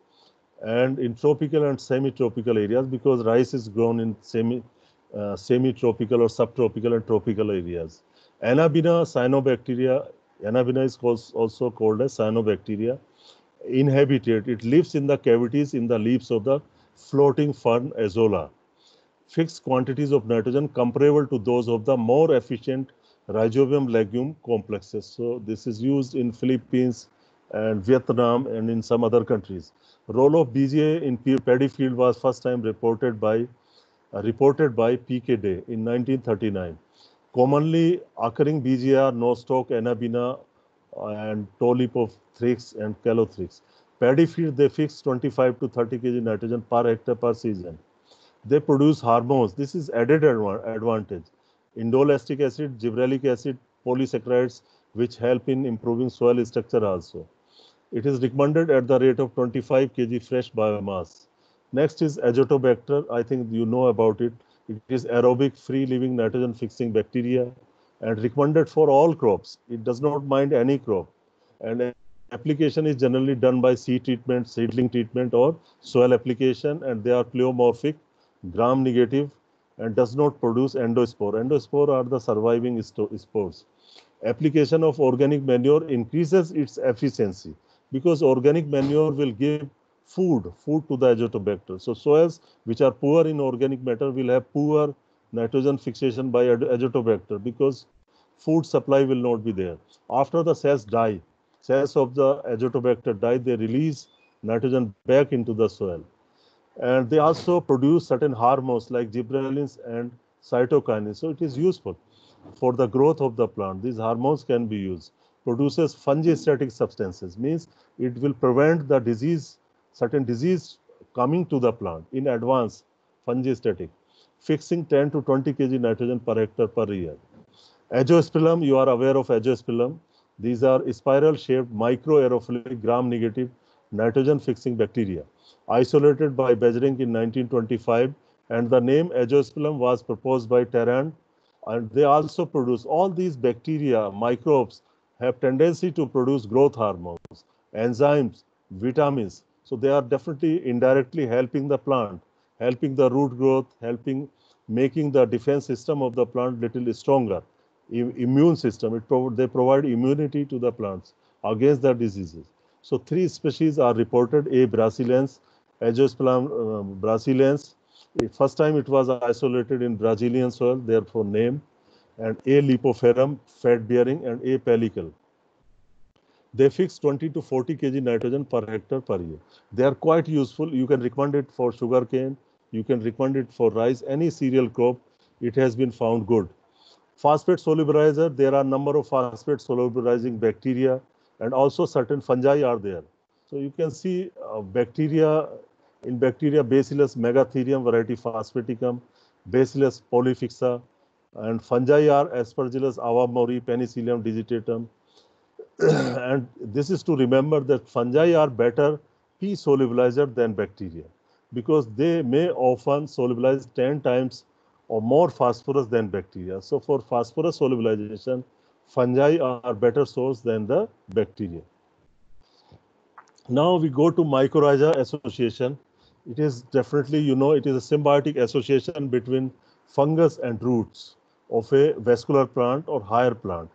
and in tropical and semi-tropical areas, because rice is grown in semi-tropical or subtropical and tropical areas. Anabaena cyanobacteria, Anabaena is also called as cyanobacteria, inhabited. It lives in the cavities in the leaves of the floating fern azolla. Fixed quantities of nitrogen comparable to those of the more efficient rhizobium legume complexes. So this is used in Philippines and Vietnam and in some other countries. Role of BGA in paddy field was first time reported by P.K. Day in 1939. Commonly occurring BGA are nostoc, Anabaena, and Tolipothrix and Calothrix. Paddy field, they fix 25 to 30 kg nitrogen per hectare per season. They produce hormones. This is added advantage. Indoleacetic acid, gibberellic acid, polysaccharides, which help in improving soil structure also. It is recommended at the rate of 25 kg fresh biomass. Next is Azotobacter. I think you know about it. It is aerobic, free-living nitrogen-fixing bacteria and recommended for all crops. It does not mind any crop. And application is generally done by seed treatment, seedling treatment, or soil application, and they are pleomorphic, gram-negative, and does not produce endospore. Endospore are the surviving spores. Application of organic manure increases its efficiency because organic manure will give food to the azotobacter. So soils which are poor in organic matter will have poor nitrogen fixation by azotobacter because food supply will not be there. After the cells die, cells of the azotobacter die, they release nitrogen back into the soil. And they also produce certain hormones like gibberellins and cytokinins. So it is useful for the growth of the plant. These hormones can be used. Produces fungistatic substances, means it will prevent the disease, certain disease coming to the plant in advance, fungistatic, fixing 10 to 20 kg nitrogen per hectare per year. Azospilum, you are aware of azospilum. These are spiral-shaped microaerophilic gram-negative nitrogen-fixing bacteria, isolated by Beijerinck in 1925, and the name azospilum was proposed by Terrand. And they also produce, all these bacteria, microbes, have tendency to produce growth hormones, enzymes, vitamins. So they are definitely indirectly helping the plant, helping the root growth, helping making the defense system of the plant little stronger. Immune system, they provide immunity to the plants against the diseases. So 3 species are reported: A. brasiliensis, Azospilum brasiliensis. First time it was isolated in Brazilian soil, therefore name, and A. lipoferum, fat bearing, and A. pellicle. They fix 20 to 40 kg nitrogen per hectare per year. They are quite useful. You can recommend it for sugarcane, you can recommend it for rice, any cereal crop. It has been found good. Phosphate solubilizer, there are number of phosphate solubilizing bacteria, and also certain fungi are there. So you can see bacteria, in bacteria, Bacillus megatherium variety phosphaticum, Bacillus polyfixa, and fungi are Aspergillus awamori, Penicillium digitatum. And this is to remember that fungi are better P solubilizer than bacteria because they may often solubilize 10 times or more phosphorus than bacteria. So for phosphorus solubilization, fungi are better source than the bacteria. Now we go to mycorrhiza association. It is definitely, it is a symbiotic association between fungus and roots of a vascular plant or higher plant,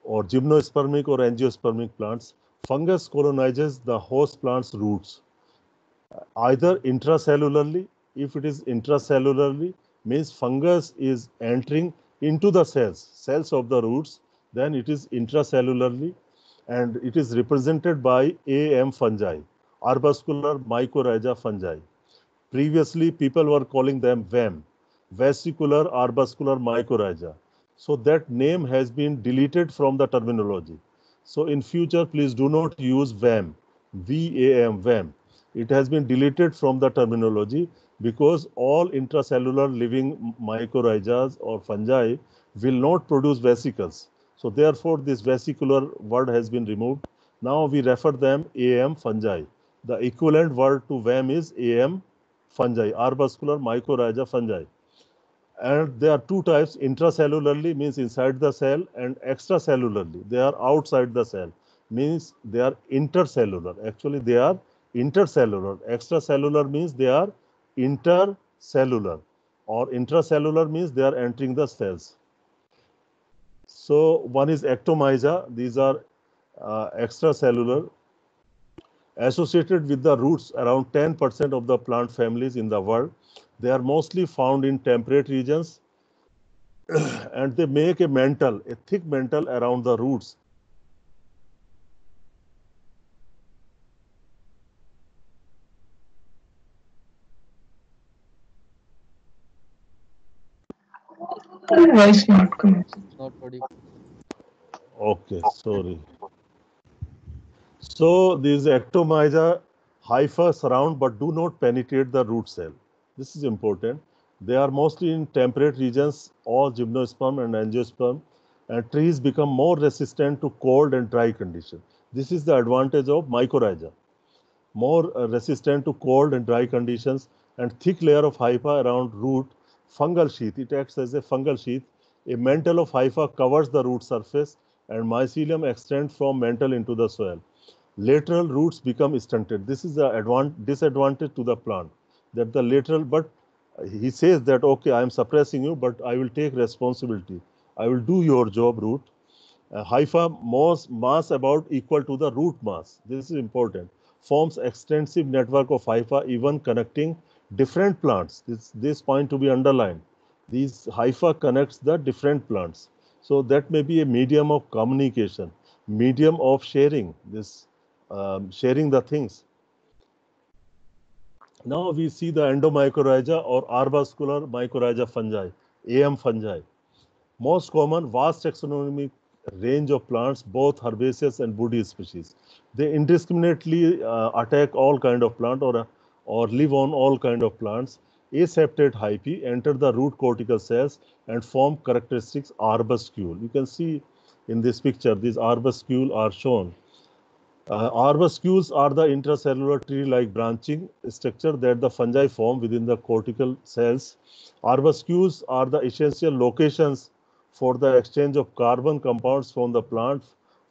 or gymnospermic or angiospermic plants. Fungus colonizes the host plant's roots, either intracellularly. If it is intracellularly, means fungus is entering into the cells of the roots, then it is intracellularly, and it is represented by AM fungi, arbuscular mycorrhiza fungi. Previously, people were calling them VAM, vesicular arbuscular mycorrhiza. So that name has been deleted from the terminology. So in future, please do not use VAM, VAM, VAM. It has been deleted from the terminology because all intracellular living mycorrhizas or fungi will not produce vesicles. So therefore, this vesicular word has been removed. Now we refer them AM fungi. The equivalent word to VAM is AM fungi, arbuscular mycorrhiza fungi. And there are two types: intracellularly, means inside the cell, and extracellularly, they are outside the cell, means they are intercellular. Actually, they are intercellular. Extracellular means they are intercellular, or intracellular means they are entering the cells. So one is ectomyza, these are extracellular, associated with the roots around 10% of the plant families in the world. They are mostly found in temperate regions, and they make a mantle, a thick mantle around the roots.
Voice not coming.
Not audible.
Okay, sorry. So these ectomyza hypha surround but do not penetrate the root cell. This is important. They are mostly in temperate regions, all gymnosperm and angiosperm, and trees become more resistant to cold and dry conditions. This is the advantage of mycorrhiza. More resistant to cold and dry conditions, and thick layer of hypha around root, fungal sheath. It acts as a fungal sheath. A mantle of hypha covers the root surface, and mycelium extends from mantle into the soil. Lateral roots become stunted. This is the disadvantage to the plant, that the lateral, but he says that, okay, I am suppressing you, but I will take responsibility. I will do your job, root. Hypha mass about equal to the root mass. This is important. Forms extensive network of hypha, even connecting different plants. This point to be underlined. These hypha connects the different plants. So that may be a medium of communication, medium of sharing. Sharing the things. Now we see the endomycorrhiza or arbuscular mycorrhiza fungi, AM fungi. Most common, vast taxonomic range of plants, both herbaceous and woody species. They indiscriminately attack all kind of plant, or live on all kind of plants. Aseptate hyphae enter the root cortical cells and form characteristics arbuscule. You can see in this picture, these arbuscule are shown. Arbuscules are the intracellular tree-like branching structure that the fungi form within the cortical cells. Arbuscules are the essential locations for the exchange of carbon compounds from the plant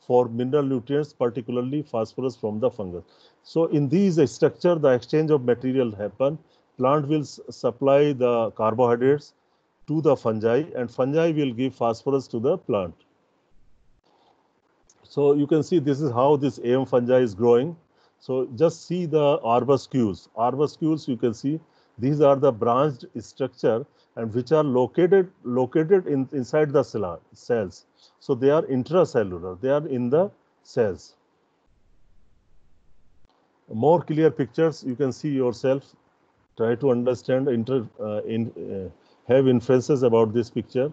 for mineral nutrients, particularly phosphorus from the fungus. So in these structure, the exchange of material happen. Plant will supply the carbohydrates to the fungi, and fungi will give phosphorus to the plant. So you can see this is how this AM fungi is growing. So just see the arbuscules. Arbuscules, you can see these are the branched structure, and which are located inside the cells. So they are intracellular. They are in the cells. More clear pictures you can see yourself. Try to understand, have inferences about this picture.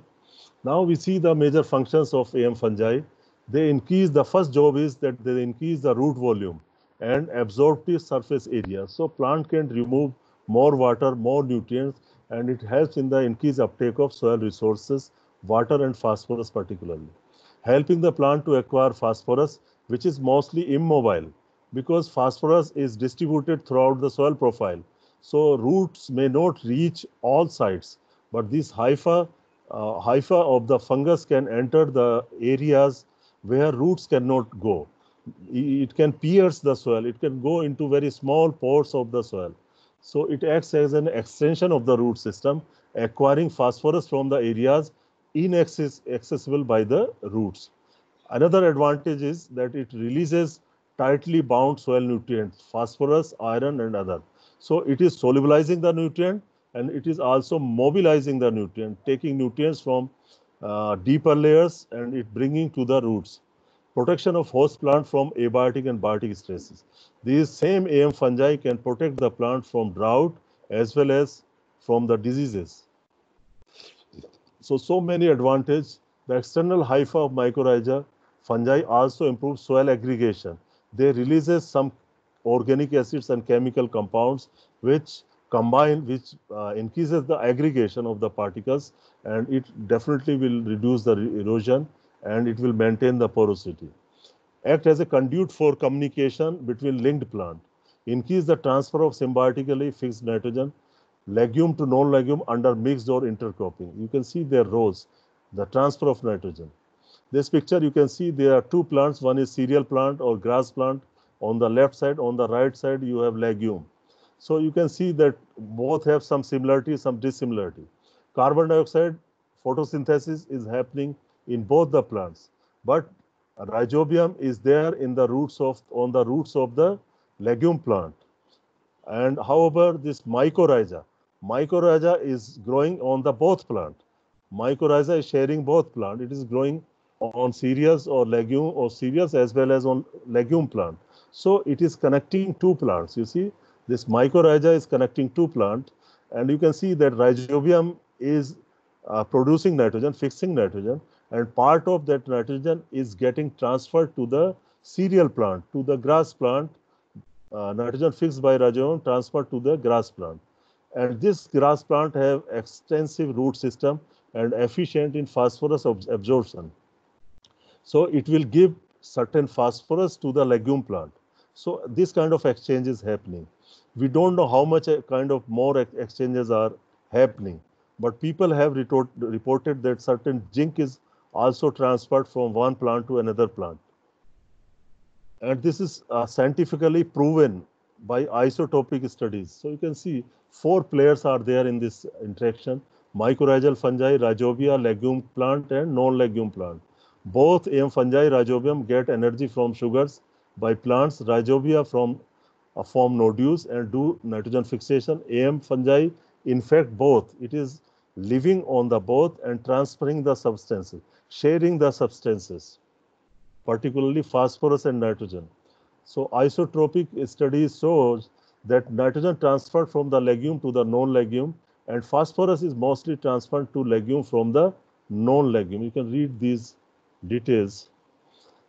Now we see the major functions of AM fungi. They increase, the first job is that they increase the root volume and absorptive surface area. So plant can remove more water, more nutrients, and it helps in the increased uptake of soil resources, water and phosphorus particularly. Helping the plant to acquire phosphorus, which is mostly immobile, because phosphorus is distributed throughout the soil profile. So roots may not reach all sites, but these hypha of the fungus can enter the areas where roots cannot go. It can pierce the soil. It can go into very small pores of the soil. So it acts as an extension of the root system, acquiring phosphorus from the areas inaccessible by the roots. Another advantage is that it releases tightly bound soil nutrients, phosphorus, iron, and other. So it is solubilizing the nutrient, and it is also mobilizing the nutrient, taking nutrients from deeper layers and it bringing to the roots. Protection of host plant from abiotic and biotic stresses. These same AM fungi can protect the plant from drought as well as from the diseases. So many advantages. The external hypha of mycorrhiza fungi also improve soil aggregation. They releases some organic acids and chemical compounds which combine, which increases the aggregation of the particles, and it definitely will reduce the erosion and it will maintain the porosity. Act as a conduit for communication between linked plant. Increase the transfer of symbiotically fixed nitrogen legume to non-legume under mixed or intercropping. You can see their rows, the transfer of nitrogen. This picture you can see there are two plants. One is cereal plant or grass plant on the left side. On the right side you have legume. So you can see that both have some similarity, some dissimilarity. Carbon dioxide photosynthesis is happening in both the plants, but rhizobium is there in the roots of on the roots of the legume plant. And however, this mycorrhiza is growing on the both plant. Mycorrhiza is sharing both plant. It is growing on cereals or legume or cereals as well as on legume plant. So it is connecting two plants. You see, this mycorrhiza is connecting two plants, and you can see that rhizobium is producing nitrogen, fixing nitrogen, and part of that nitrogen is getting transferred to the cereal plant, to the grass plant. Nitrogen fixed by rhizobium transferred to the grass plant. And this grass plant have extensive root system and efficient in phosphorus absorption. So it will give certain phosphorus to the legume plant. So this kind of exchange is happening. We don't know how much kind of more exchanges are happening, but people have reported that certain zinc is also transferred from one plant to another plant. And this is scientifically proven by isotopic studies. So you can see 4 players are there in this interaction: mycorrhizal fungi, rhizobia, legume plant, and non-legume plant. Both AM fungi, rhizobium get energy from sugars by plants. Rhizobia form nodules and do nitrogen fixation. AM fungi infect both. It is living on the both and transferring the substances, sharing the substances, particularly phosphorus and nitrogen. So isotropic studies shows that nitrogen transferred from the legume to the non-legume, and phosphorus is mostly transferred to legume from the non-legume. You can read these details.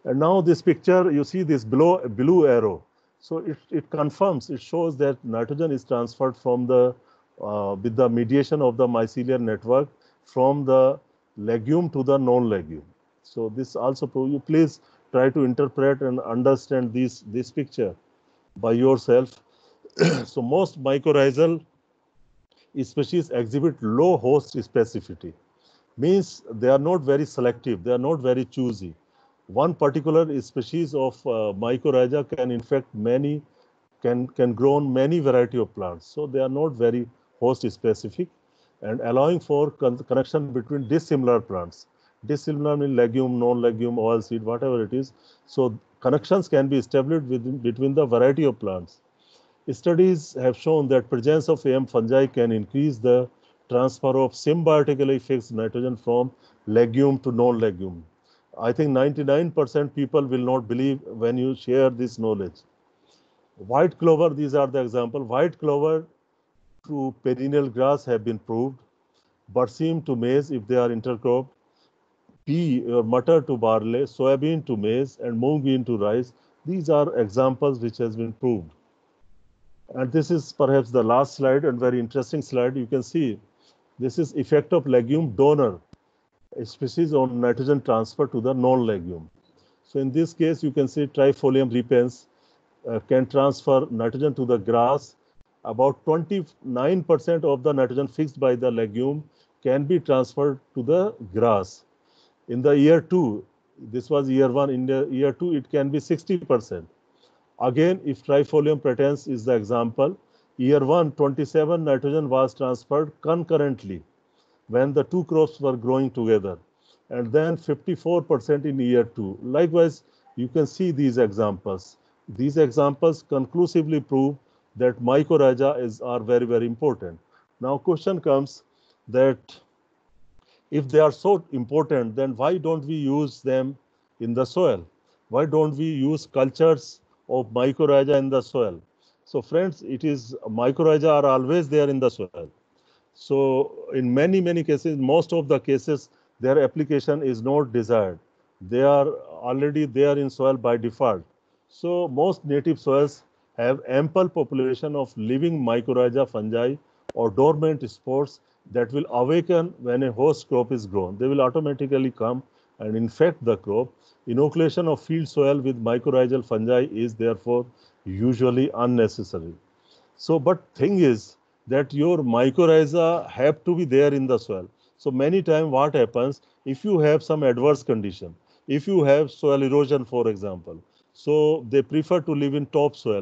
And now this picture, you see this blue arrow. So it confirms, it shows that nitrogen is transferred from the with the mediation of the mycelial network from the legume to the non-legume. So this also proves, you please try to interpret and understand this picture by yourself. So most mycorrhizal species exhibit low host specificity, means they are not very selective, they are not very choosy. One particular species of mycorrhiza can infect many, can grow on many variety of plants. So they are not very host specific, and allowing for connection between dissimilar plants. Dissimilar means legume, non-legume, oil seed, whatever it is. So connections can be established between the variety of plants. Studies have shown that presence of AM fungi can increase the transfer of symbiotically fixed nitrogen from legume to non-legume. I think 99% people will not believe when you share this knowledge. White clover, these are the example. White clover to perennial grass have been proved. Barseem to maize if they are intercropped. Pea or mutton to barley, soybean to maize, and mung bean to rice. These are examples which has been proved. And this is perhaps the last slide and very interesting slide. You can see this is effect of legume donor species on nitrogen transfer to the non-legume. So in this case, you can see Trifolium repens can transfer nitrogen to the grass. About 29% of the nitrogen fixed by the legume can be transferred to the grass. In the year 2, This was year 1. In the year 2, it can be 60%. Again, if trifolium pratense is the example, year 1, 27 nitrogen was transferred concurrently when the two crops were growing together, and then 54% in year 2. Likewise, you can see these examples. These examples conclusively prove that mycorrhiza are very, very important. Now, question comes that if they are so important, then why don't we use them in the soil? Why don't we use cultures of mycorrhiza in the soil? So friends, it is mycorrhiza are always there in the soil. So in many, many cases, most of the cases, their application is not desired. They are already there in soil by default. So most native soils have ample population of living mycorrhiza fungi or dormant spores that will awaken when a host crop is grown. They will automatically come and infect the crop. Inoculation of field soil with mycorrhizal fungi is therefore usually unnecessary. So, but thing is that your mycorrhiza have to be there in the soil. So many times what happens, if you have some adverse condition, if you have soil erosion, for example, so they prefer to live in topsoil,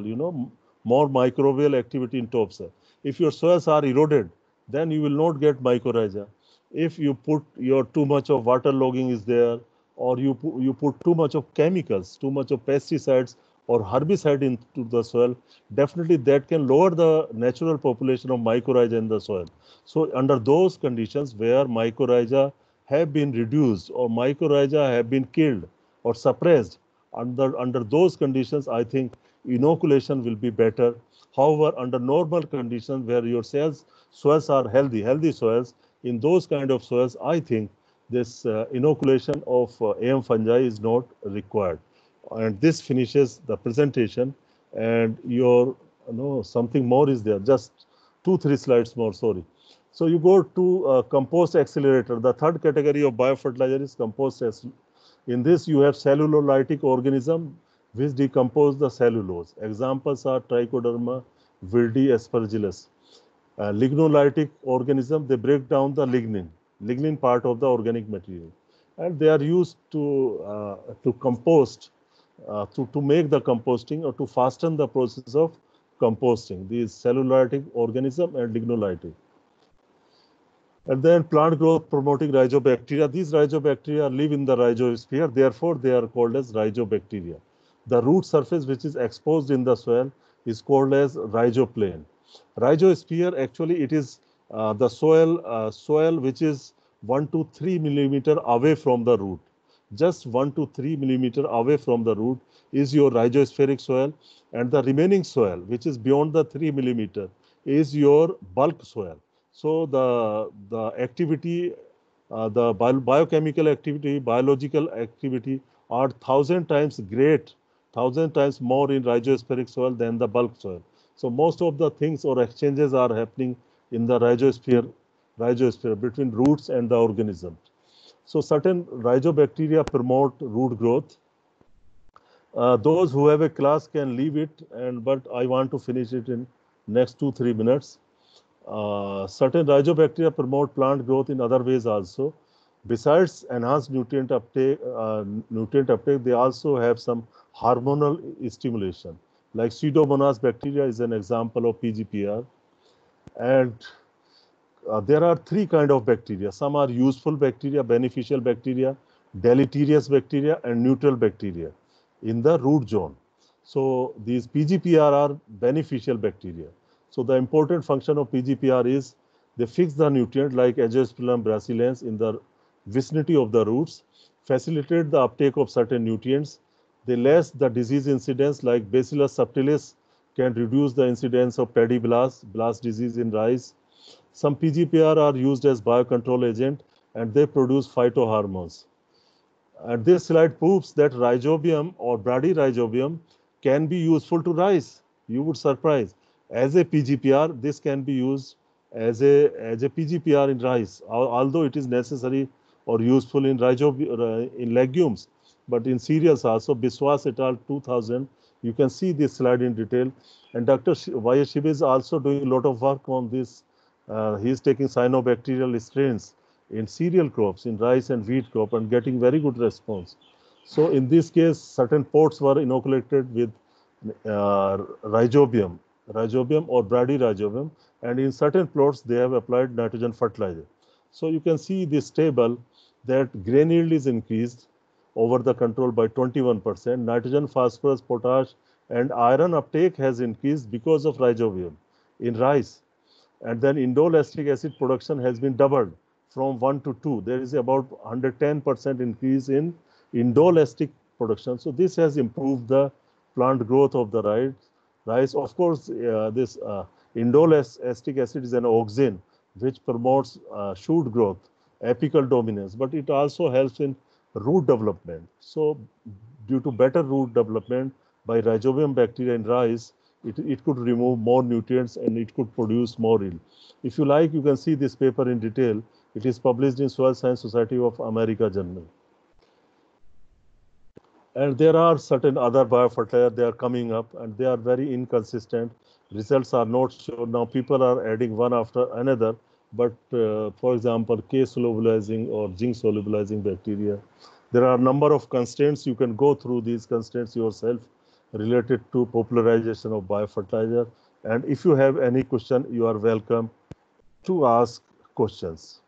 more microbial activity in topsoil. If your soils are eroded, then you will not get mycorrhiza. If you put your too much of water logging is there, or you put too much of chemicals, too much of pesticides or herbicide into the soil, definitely that can lower the natural population of mycorrhiza in the soil. So under those conditions where mycorrhiza have been reduced or mycorrhiza have been killed or suppressed, under those conditions, I think inoculation will be better. However, under normal conditions where your soils are healthy soils, in those kind of soils, I think this inoculation of AM fungi is not required. And this finishes the presentation, and your something more is there, just 2 3 slides more, sorry. So you go to compost accelerator. The third category of biofertilizer is compost. In this you have cellulolytic organism which decompose the cellulose. Examples are Trichoderma viridi, Aspergillus. Lignolytic organism, they break down the lignin part of the organic material, and they are used to compost, to make the composting or to fasten the process of composting. These cellulolytic organism and lignolytic. And then plant growth promoting rhizobacteria. These rhizobacteria live in the rhizosphere, therefore they are called as rhizobacteria. The root surface which is exposed in the soil is called as rhizoplane. Rhizosphere, actually it is the soil which is 1 to 3 millimeter away from the root. Just 1 to 3 millimeter away from the root is your rhizospheric soil, and the remaining soil which is beyond the 3 millimeter is your bulk soil. So the activity, the biochemical activity, biological activity are 1,000 times great, 1,000 times more in rhizospheric soil than the bulk soil. So most of the things or exchanges are happening in the rhizosphere between roots and the organism. So certain rhizobacteria promote root growth. Those who have a class can leave it, but I want to finish it in next 2 3 minutes. Certain rhizobacteria promote plant growth in other ways also. Besides enhanced nutrient uptake, they also have some hormonal stimulation. Like Pseudomonas bacteria is an example of PGPR. And there are 3 kinds of bacteria. Some are useful bacteria, beneficial bacteria, deleterious bacteria, and neutral bacteria in the root zone. So these PGPR are beneficial bacteria. So the important function of PGPR is they fix the nutrient like Azospirillum brasiliensis in the vicinity of the roots, facilitate the uptake of certain nutrients. They less the disease incidence like Bacillus subtilis can reduce the incidence of paddy blast disease in rice. Some PGPR are used as biocontrol agent, and they produce phytohormones. And this slide proves that rhizobium or bradyrhizobium can be useful to rice. You would surprise. As a PGPR, this can be used as a PGPR in rice, although it is necessary or useful in legumes, but in cereals also. Biswas et al. 2000. You can see this slide in detail. And Dr. Y.S. Shibe is also doing a lot of work on this. He is taking cyanobacterial strains in cereal crops, in rice and wheat crop, and getting very good response. So in this case, certain pots were inoculated with rhizobium, or bradyrhizobium, and in certain plots they have applied nitrogen fertilizer. So you can see this table that grain yield is increased over the control by 21%. Nitrogen, phosphorus, potash, and iron uptake has increased because of rhizobium in rice. And then indole acetic acid production has been doubled from 1 to 2. There is about 110% increase in indole acetic production. So this has improved the plant growth of the rice. Of course, this indole acetic acid is an auxin which promotes shoot growth, apical dominance, but it also helps in root development. So due to better root development by rhizobium bacteria in rice, it could remove more nutrients and it could produce more yield. If you like, you can see this paper in detail. It is published in Soil Science Society of America journal. And there are certain other biofertilizers, they are coming up and they are very inconsistent. Results are not sure. Now people are adding one after another, but for example, K solubilizing or zinc solubilizing bacteria. There are a number of constraints. You can go through these constraints yourself related to popularization of biofertilizer. And if you have any question, you are welcome to ask questions.